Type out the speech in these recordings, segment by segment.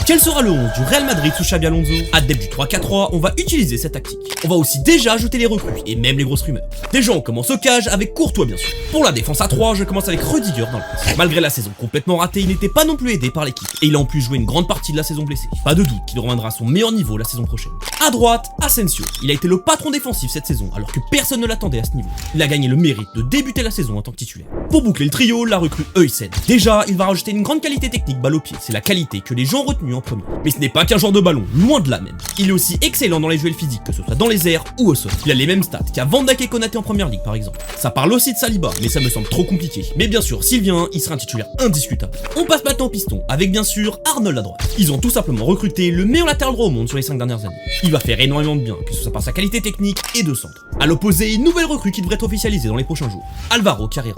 Quel sera le 11 du Real Madrid sous Xabi Alonso? Adepte du 3-4-3, on va utiliser cette tactique. On va aussi déjà ajouter les recrues et même les grosses rumeurs. Déjà on commence au cage avec Courtois bien sûr. Pour la défense à 3, je commence avec Rudiger dans le. Malgré la saison complètement ratée, il n'était pas non plus aidé par l'équipe et il a en plus joué une grande partie de la saison blessé. Pas de doute qu'il reviendra à son meilleur niveau la saison prochaine. À droite, Asensio. Il a été le patron défensif cette saison alors que personne ne l'attendait à ce niveau. Il a gagné le mérite de débuter la saison en tant que titulaire. Pour boucler le trio, la recrue Højsen. Déjà, il va rajouter une grande qualité technique balle au pied, c'est la qualité que les gens ont retenue en premier. Mais ce n'est pas qu'un joueur de ballon, loin de là même. Il est aussi excellent dans les duels physiques, que ce soit dans les airs ou au sol. Il a les mêmes stats qu'à Van Dijk et Konaté en première ligue par exemple. Ça parle aussi de Saliba, mais ça me semble trop compliqué. Mais bien sûr, s'il vient, il sera un titulaire indiscutable. On passe maintenant au piston, avec bien sûr Arnold à droite. Ils ont tout simplement recruté le meilleur latéral droit au monde sur les 5 dernières années. Il va faire énormément de bien, que ce soit par sa qualité technique et de centre. À l'opposé, une nouvelle recrue qui devrait être officialisée dans les prochains jours, Alvaro Carreras.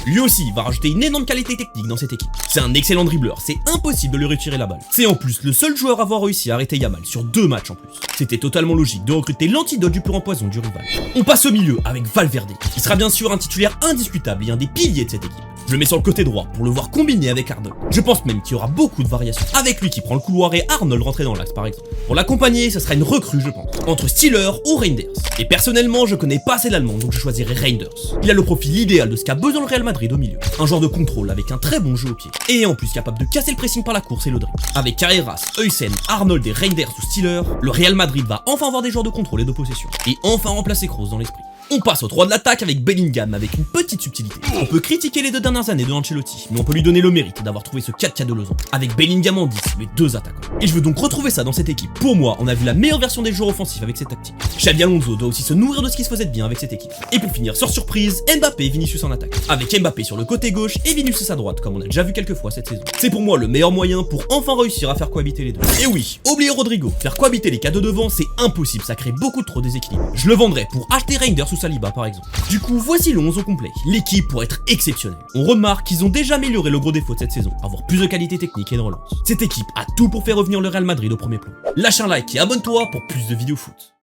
Lui aussi va rajouter une énorme qualité technique dans cette équipe. C'est un excellent dribbleur, c'est impossible de lui retirer la balle. C'est en plus le seul joueur à avoir réussi à arrêter Yamal sur 2 matchs en plus. C'était totalement logique de recruter l'antidote du pur empoison du rival. On passe au milieu avec Valverde. Il sera bien sûr un titulaire indiscutable et un des piliers de cette équipe. Je le mets sur le côté droit pour le voir combiner avec Arnold. Je pense même qu'il y aura beaucoup de variations. Avec lui qui prend le couloir et Arnold rentrer dans l'axe par exemple. Pour l'accompagner, ce sera une recrue je pense. Entre Steeler ou Reinders. Et personnellement, je connais pas assez l'allemand donc je choisirai Reinders. Il a le profil idéal de ce qu'a besoin le Real Madrid au milieu. Un joueur de contrôle avec un très bon jeu au pied. Et en plus capable de casser le pressing par la course et le dribble. Avec Carreras, Højsen, Arnold et Reinders ou Steeler, le Real Madrid va enfin avoir des joueurs de contrôle et de possession. Et enfin remplacer Kroos dans l'esprit. On passe au 3 de l'attaque avec Bellingham avec une petite subtilité. On peut critiquer les 2 dernières années de Ancelotti, mais on peut lui donner le mérite d'avoir trouvé ce 4K de losange. Avec Bellingham en 10, les 2 attaquants. Et je veux donc retrouver ça dans cette équipe. Pour moi, on a vu la meilleure version des joueurs offensifs avec cette tactique. Xabi Alonso doit aussi se nourrir de ce qui se faisait de bien avec cette équipe. Et pour finir, sur surprise, Mbappé et Vinicius en attaque. Avec Mbappé sur le côté gauche et Vinicius à droite, comme on a déjà vu quelques fois cette saison. C'est pour moi le meilleur moyen pour enfin réussir à faire cohabiter les deux. Et oui, oubliez Rodrigo. Faire cohabiter les 4 de devant, c'est impossible, ça crée beaucoup trop déséquilibre. Je le vendrais pour acheter Reinders ou Saliba par exemple. Du coup, voici le 11 au complet. L'équipe pourrait être exceptionnelle. On remarque qu'ils ont déjà amélioré le gros défaut de cette saison, avoir plus de qualité technique et de relance. Cette équipe a tout pour faire revenir le Real Madrid au premier plan. Lâche un like et abonne-toi pour plus de vidéos foot.